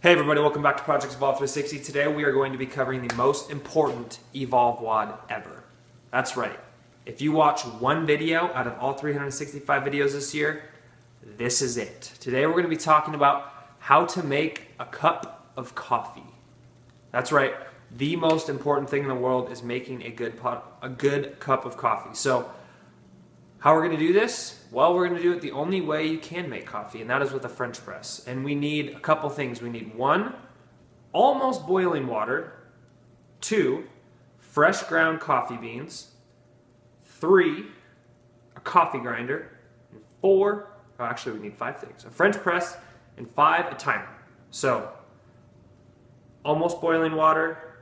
Hey everybody, welcome back to Project Evolve 360. Today we are going to be covering the most important Evolve WOD ever. That's right. If you watch one video out of all 365 videos this year, this is it. Today we're going to be talking about how to make a cup of coffee. That's right. The most important thing in the world is making a good cup of coffee. So how we're going to do this? Well, we're going to do it the only way you can make coffee, and that is with a French press. And we need a couple things. We need 1, almost boiling water. 2, fresh ground coffee beans. 3, a coffee grinder. And 4, actually we need 5 things. A French press, and 5, a timer. So, almost boiling water,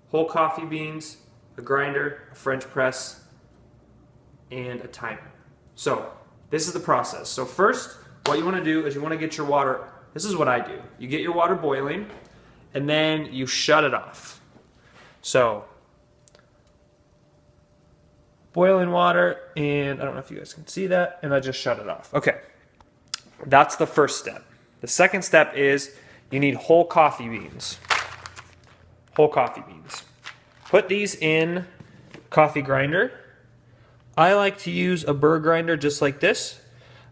whole coffee beans, a grinder, a French press, and a timer. So this is the process. So first, what you want to do is you want to get your water. This is what I do. You get your water boiling, and then you shut it off. So boiling water, and I don't know if you guys can see that, and I just shut it off. Okay, that's the first step. The second step is you need whole coffee beans. Whole coffee beans. Put these in coffee grinder. I like to use a burr grinder just like this.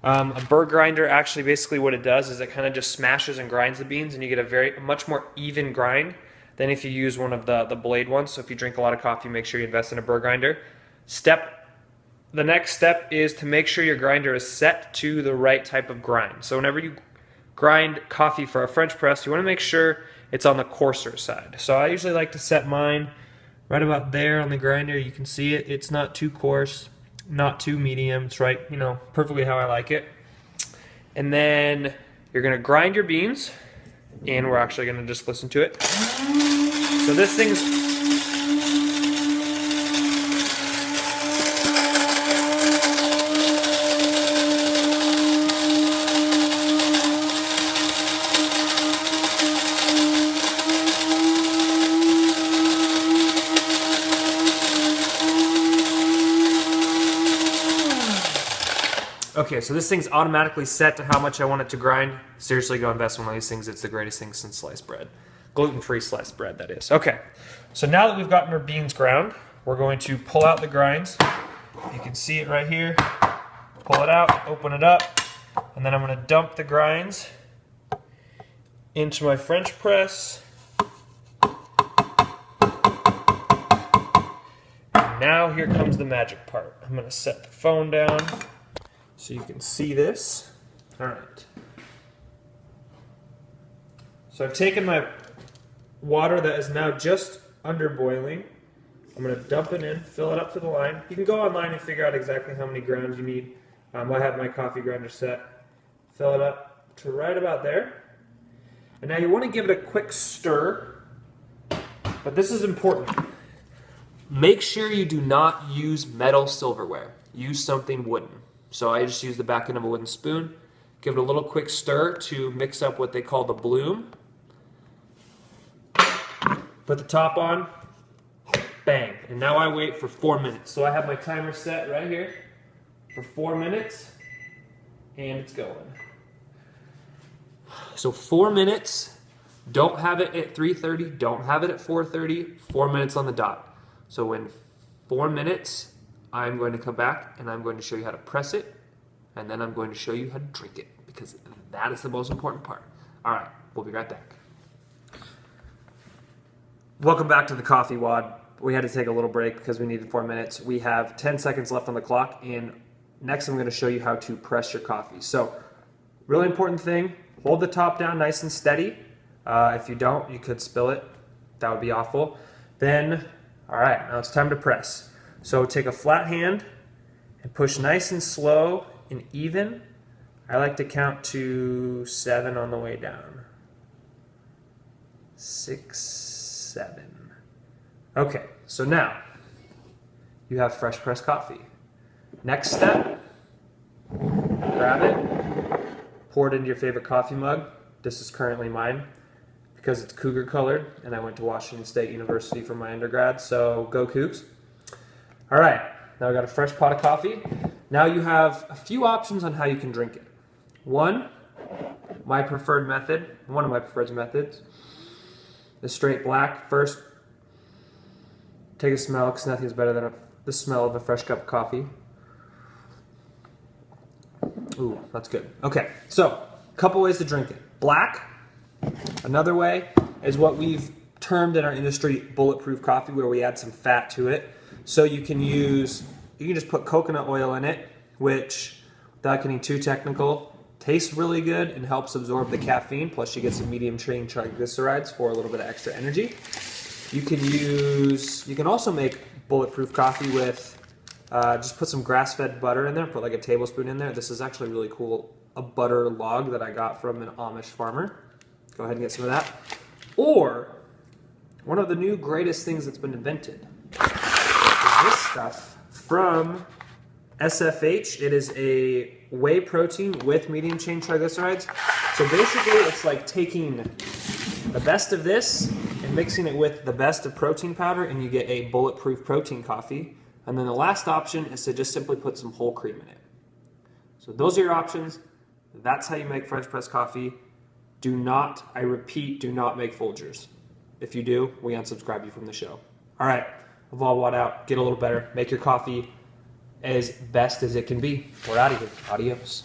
A burr grinder, actually basically what it does is it kind of just smashes and grinds the beans, and you get a much more even grind than if you use one of the blade ones. So if you drink a lot of coffee, make sure you invest in a burr grinder. The next step is to make sure your grinder is set to the right type of grind. So whenever you grind coffee for a French press, you want to make sure it's on the coarser side. So I usually like to set mine right about there on the grinder. You can see it. It's not too coarse, not too medium. It's right, perfectly how I like it. And then you're going to grind your beans, and we're actually going to just listen to it. So this thing's okay, so this thing's automatically set to how much I want it to grind. Seriously, go invest in one of these things. It's the greatest thing since sliced bread. Gluten-free sliced bread, that is. Okay, so now that we've gotten our beans ground, we're going to pull out the grinds. You can see it right here. Pull it out, open it up, and then I'm going to dump the grinds into my French press. And now here comes the magic part. I'm going to set the phone down so you can see this. All right. So I've taken my water that is now just under boiling. I'm going to dump it in, fill it up to the line. You can go online and figure out exactly how many grounds you need. I have my coffee grinder set. Fill it up to right about there. And now you want to give it a quick stir, but this is important. Make sure you do not use metal silverware. Use something wooden. So I just use the back end of a wooden spoon, give it a little quick stir to mix up what they call the bloom. Put the top on, bang. And now I wait for 4 minutes. So I have my timer set right here for 4 minutes, and it's going. So 4 minutes, don't have it at 3:30, don't have it at 4:30, 4 minutes on the dot. So in 4 minutes, I'm going to come back and I'm going to show you how to press it, and then I'm going to show you how to drink it, because that is the most important part. All right, we'll be right back. Welcome back to the Coffee WOD. We had to take a little break because we needed 4 minutes. We have 10 seconds left on the clock, and next I'm going to show you how to press your coffee. So, really important thing, hold the top down nice and steady. If you don't, you could spill it. That would be awful. Then, all right, now it's time to press. So take a flat hand and push nice and slow and even. I like to count to 7 on the way down. 6, 7. Okay, so now you have fresh pressed coffee. Next step, grab it, pour it into your favorite coffee mug. This is currently mine because it's cougar colored, and I went to Washington State University for my undergrad, so go Cougs. All right, now we got a fresh pot of coffee. Now you have a few options on how you can drink it. 1, my preferred method, one of my preferred methods, is straight black. First, take a smell, because nothing's better than the smell of a fresh cup of coffee. Ooh, that's good. Okay, so a couple ways to drink it. Black. Another way is what we've termed in our industry bulletproof coffee, where we add some fat to it. So you can just put coconut oil in it, which, without getting too technical, tastes really good and helps absorb the caffeine. Plus you get some medium chain triglycerides for a little bit of extra energy. You can also make bulletproof coffee with, just put some grass-fed butter in there, put like a tablespoon in there. This is actually really cool, a butter log that I got from an Amish farmer. Go ahead and get some of that. Or, one of the new greatest things that's been invented is this stuff from SFH. It is a whey protein with medium chain triglycerides. So basically it's like taking the best of this and mixing it with the best of protein powder, and you get a bulletproof protein coffee. And then the last option is to just simply put some whole cream in it. So those are your options. That's how you make French press coffee. Do not, I repeat, do not make Folgers. If you do, we unsubscribe you from the show. All right, Evolve WOD out. Get a little better. Make your coffee as best as it can be. We're out of here. Adios.